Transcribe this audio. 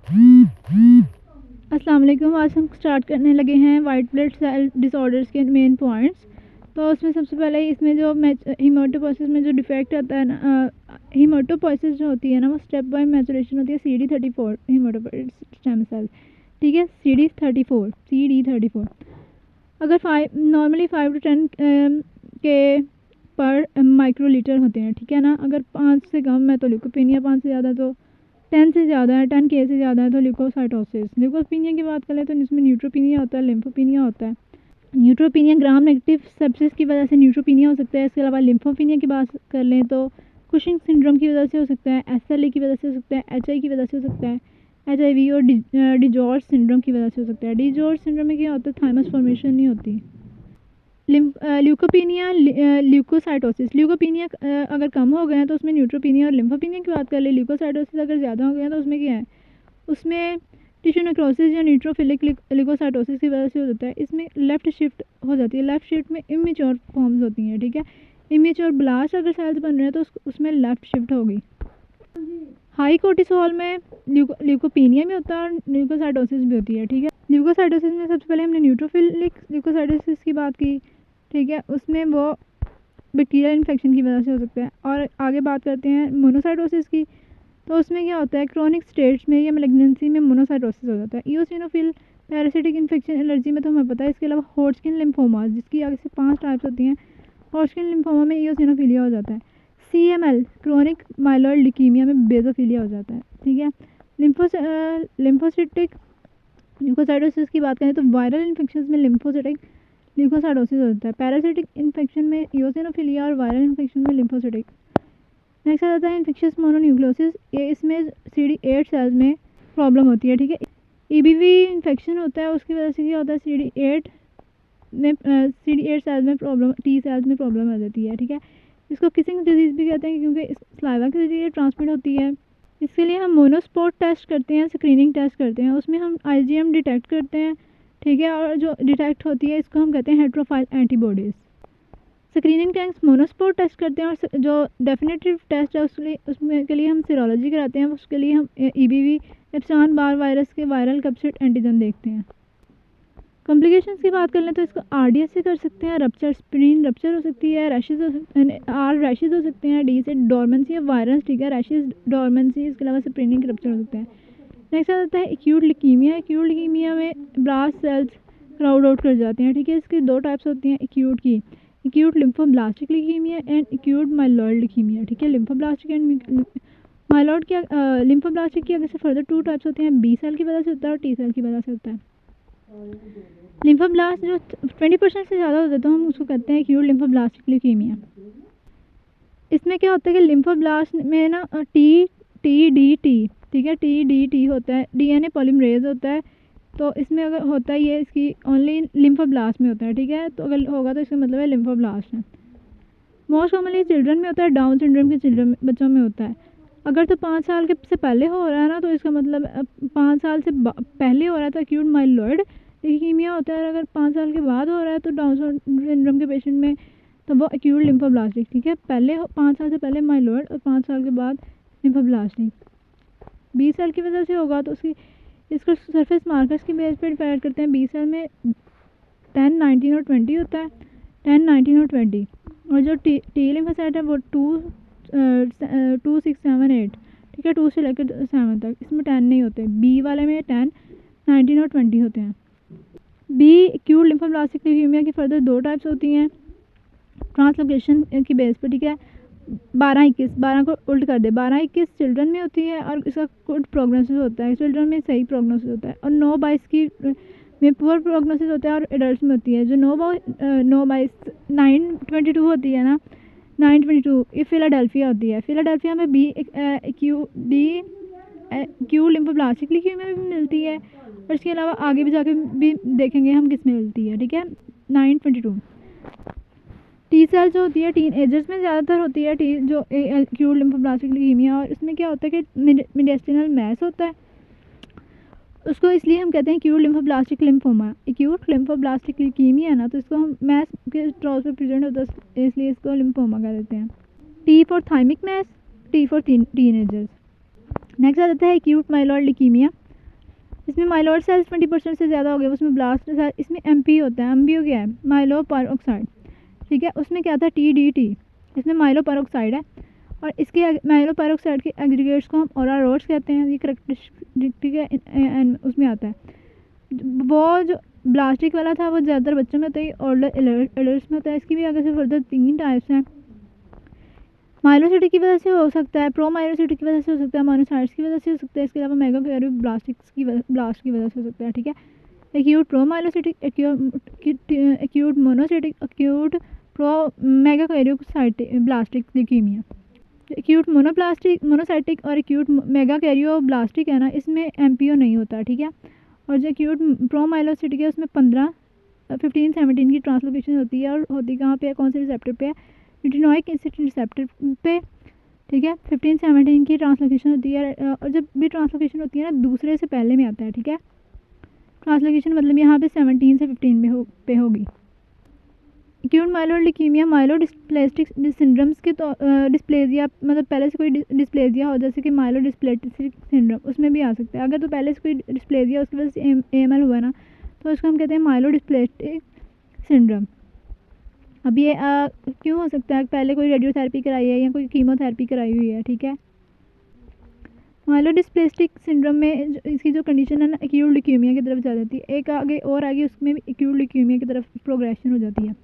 अस्सलाम वालेकुम। आज हम स्टार्ट करने लगे हैं वाइट ब्लड सेल डिसऑर्डर्स के मेन पॉइंट्स। तो उसमें सबसे पहले इसमें जो हीमाटोपोइसिस में जो डिफेक्ट आता है ना, हीमाटोपोइसिस जो होती है ना, वो स्टेप बाय मैचुरेशन होती है CD34 हीमाटोपोइसिस स्टेम सेल। ठीक है, CD34 अगर नॉर्मली 5 to 10 के पर माइक्रोलीटर होते हैं। ठीक है ना, अगर 5 से कम है तो ल्यूकोपेनिया, 5 से ज़्यादा तो 10 से ज़्यादा है, 10 के से ज़्यादा है तो ल्यूकोसाइटोसिस। ल्यूकोपीनिया की बात करें तो इसमें न्यूट्रोपीनिया होता है, लिम्फोपीनिया होता है। न्यूट्रोपीनिया ग्राम नेगेटिव सेप्सिस की वजह से न्यूट्रोपीनिया हो सकता है। इसके अलावा लिम्फोपीनिया की बात कर लें तो कुशिंग सिंड्रोम की वजह से हो सकता है, SLE की वजह से हो सकता है, HI की वजह से हो सकता है, HIV और डिजॉर्ज सिंड्रोम की वजह से हो सकता है। डिजॉर्ज सिंड्रोम में क्या होता है, थाइमस फॉर्मेशन नहीं होती। Leucopenia, leukocytosis. ल्यूकोपीनिया अगर कम हो गए हैं तो उसमें न्यूट्रोपीनिया और लिम्फोपीनिया की बात कर ले। ल्यूकोसाइटोसिस अगर ज़्यादा हो गए हैं तो उसमें क्या है, उसमें टिश्यू नेक्रोसिस या न्यूट्रोफिलिक ल्यूकोसाइटोसिस की वजह से हो जाता है। इसमें लेफ़्ट शिफ्ट हो जाती है। लेफ़्ट शिफ्ट में इमेच्योर फॉर्म्स होती हैं। ठीक है, इमेच्योर ब्लास्ट अगर सेल्स बन रहे हैं तो उसमें लेफ़्ट शिफ्ट होगी। हाई कोर्टिसोल में ल्यूकोपीनिया में होता है और ल्यूकोसाइटोसिस भी होती है। ठीक है, ल्यूकोसाइटोसिस में सबसे पहले हमने न्यूट्रोफिलिक ल्यूकोसाइटोसिस की बात की। ठीक है, उसमें वो बैक्टीरियल इन्फेक्शन की वजह से हो सकता है। और आगे बात करते हैं मोनोसाइटोसिस की। तो उसमें क्या होता है, क्रोनिक स्टेज में या मैलिग्नेंसी में मोनोसाइटोसिस हो जाता है। इओसिनोफिल पैरासिटिक इन्फेक्शन एलर्जी में तो हमें पता है। इसके अलावा हॉटस्किन लिम्फोमा, जिसकी आगे से 5 टाइप्स होती हैं। हॉटस्किन लिम्फोमा में इओसिनोफिलिया हो जाता है। CML क्रोनिक माइलॉइड ल्यूकीमिया में बेजोफिलिया हो जाता है। ठीक है, लिम्फोसिटिक ल्यूकोसाइटोसिस की बात करें तो वायरल इन्फेक्शन में लिम्फोसिटिक ल्यूकोसाइटोसिस होता है। पैरासिटिक इन्फेक्शन में इओसिनोफिलिया और वायरल इन्फेक्शन में लिम्फोसिटिक। नेक्स्ट आ जाता है इन्फेक्शियस मोनोन्यूक्लियोसिस। ये इसमें CD8 सेल्स में प्रॉब्लम होती है। ठीक है, EBV इन्फेक्शन होता है, उसकी वजह से क्या होता है, CD8 सेल्स में प्रॉब्लम, T सेल्स में प्रॉब्लम आ जाती है। ठीक है, इसको किसिंग डिजीज़ भी कहते हैं क्योंकि इस सलाइवा के जरिए ट्रांसमिट होती है। इसके लिए हम मोनोस्पॉट टेस्ट करते हैं, स्क्रीनिंग टेस्ट करते हैं। उसमें हम IgM डिटेक्ट करते हैं। ठीक है, और जो डिटेक्ट होती है इसको हम कहते हैं हेट्रोफाइल एंटीबॉडीज़। स्क्रीनिंग टैंक्स मोनोस्पॉट टेस्ट करते हैं और जो डेफिनेटिव टेस्ट है उसमें के लिए हम सीरोलॉजी कराते हैं। उसके लिए हम EBV एप्सान बार वायरस के वायरल कैप्सिड एंटीजन देखते हैं। कॉम्प्लिकेशंस की बात कर लें तो इसको RDS से कर सकते हैं, रप्चर, स्प्लीन रप्चर हो सकती है, रैशेज हो सकते हैं, रैशेज हो सकते हैं। D से डोरमेंसी ऑफ वायरस। ठीक है, रैशेज, डोरमेंसी, इसके अलावा स्प्लीनिक रप्चर हो सकते हैं। नेक्स्ट आ जाता है एक्यूट ल्यूकीमिया। एक्यूट ल्यूकीमिया में ब्लास्ट सेल्स क्राउड आउट कर जाते हैं। ठीक है, इसकी 2 टाइप्स होती हैं एक्यूट की, acute lymphoblastic leukaemia and acute myeloid leukaemia. ठीक है, लिम्फोब्लास्टिक एंड माइलॉइड की लिम्फोब्लास्टिक की अगर से फर्दर 2 टाइप्स होते हैं, B सेल की वजह से होता है और T सेल की वजह से होता है। लिम्फोब्लास्ट जो 20% से ज़्यादा हो जाता है हम उसको कहते हैं एक्यूट लिम्फोब्लास्टिक ल्यूकीमिया। इसमें क्या होता है कि लिम्फोब्लास्ट में ना TDT, ठीक है, TDT होता है, DNA पॉलीमरेज होता है। तो इसमें अगर होता है ये इसकी ओनली लिम्फोब्लास्ट में होता है। ठीक है, तो अगर होगा तो इसका मतलब है लिम्फोब्लास्ट है। मोस्ट कॉमनली चिल्ड्रन में होता है, डाउन सिंड्रोम के चिल्ड्रन बच्चों में होता है। अगर तो 5 साल के से पहले हो रहा है ना तो इसका मतलब 5 साल से पहले हो रहा है तो एक्यूट माइलॉइड ल्यूकीमिया होता है। और अगर 5 साल के बाद हो रहा है तो डाउन सिंड्रोम के पेशेंट में तो वो एक्यूट लिम्फोब्लास्टिक। ठीक है, पहले 5 साल से पहले माइलॉइड और 5 साल के बाद लिम्फोब्लास्टिक। B सेल की वजह से होगा तो इसको सरफेस मार्कर्स की बेस पर डिवाइड करते हैं। B सेल में 10, 19 और 20 होता है, 10, 19 और 20। और जो T लिम्फोसाइट है वो 2, 6, 7, 8। ठीक है, 2 से लेकर 7 तक, इसमें 10 नहीं होते। B वाले में 10, 19 और 20 होते हैं। B एक्यूट लिम्फोब्लास्टिक ल्यूकीमिया की फर्दर 2 टाइप्स होती हैं ट्रांसलोकेशन की बेस पर। ठीक है, 12-21, 12 को उल्ट कर दे, 12-21 चिल्ड्रन में होती है और इसका गुड प्रोग्नोसिस होता है, चिल्ड्रन में सही प्रोग्नोसिस होता है। और 9-22 की में पुअर प्रोग्नोसिस होता है और एडल्ट में होती है। जो 9-22 9-22 होती है ना, 9-22 ये फिलाडेल्फिया होती है। फिलाडेल्फिया में B एक्यूट लिम्फोब्लास्टिक ल्यूकीमिया में भी मिलती है और इसके अलावा आगे भी जाके भी देखेंगे हम किस में मिलती है। ठीक है, 9-22 T सेल जो होती है टीन एजर्स में ज़्यादातर होती है, जो एक्यूट लिम्फोब्लास्टिक ल्यूकीमिया। और इसमें क्या होता है कि मीडियस्टिनल मैस होता है, उसको इसलिए हम कहते हैं acute lymphoblastic lymphoma. Acute lymphoblastic leukaemia है ना तो इसको हम मैस के तौर पे प्रेजेंट होता है इसलिए इसको लिम्फोमा कह देते हैं। T for thymic mass, T for teenagers. Next आ जाता है एक्यूट माइलॉइड ल्यूकीमिया। इसमें माइलॉइड सेल्स 20% से ज़्यादा हो गए, उसमें ब्लास्ट सेल, इसमें एमपी होता है। एमपी क्या है? माइलो पेरोक्साइड, ठीक है। उसमें क्या था? टीडीटी, इसमें माइलो पेरोक्साइड है और इसके माइलो पेरोक्साइड के एग्रीगेट्स को हम ओरा रोड्स कहते हैं, ये करेक्टरिस्टिक है उसमें आता है। वो जो ब्लास्टिक वाला था वो ज़्यादातर बच्चों में होता है और एडल्ट्स में होता है। इसकी भी आगे से फर्दर 3 टाइप्स हैं। माइलोसिटी की वजह से हो सकता है, प्रो माइलोसिटी की वजह से हो सकता है, मोनोसाइट्स की वजह से हो सकता है, इसके अलावा मेगा कैरियो ब्लास्ट की वजह से हो सकता है, ठीक है। Acute promyelocytic, acute monocytic, acute pro mega Cairo ब्लास्टिक leukaemia. Acute monocytic और एक्यूट मेगा कैरियो ब्लास्टिक है ना, इसमें एमपीओ नहीं होता, ठीक है। और जो एक्यूट प्रो माइलोसिटिक है उसमें 15-17 की ट्रांसलोकेशन होती है, और होती कहाँ पे है? कौन से रिसेप्टर पे है? रिटिनोइक एसिड रिसेप्टर पे, ठीक है। 15-17 की ट्रांसलोकेशन होती है, और जब भी ट्रांसलोकेशन होती है ना दूसरे से पहले में आता है, ठीक है। ट्रांसलोकेशन मतलब यहाँ पे 17 से 15 में होगी। एक्यूट माइलोइड ल्यूकीमिया माइलोडिस्प्लेस्टिक सिंड्रोम्स के तो डिस्प्लेजिया, मतलब पहले से कोई डिस्प्लेजिया हो, जैसे कि माइलोडिस्प्लेस्टिक सिंड्रोम, उसमें भी आ सकता है। अगर तो पहले से कोई डिस्प्लेजिया उसकी वजह से AML हुआ ना, तो उसको हम कहते हैं माइलोडिस्प्लेस्टिक सिंड्रोम। अब ये क्यों हो सकता है? पहले कोई रेडियोथेरेपी कराई है या कोई कीमोथेरेपी कराई हुई है, ठीक है। माइलोडिस्प्लेस्टिक सिंड्रोम में इसकी जो कंडीशन है ना एक्यूट ल्यूकीमिया की तरफ जा जाती है। एक आगे और आगे उसमें भी एक्यूट ल्यूकीमिया की तरफ प्रोग्रेशन हो जाती है।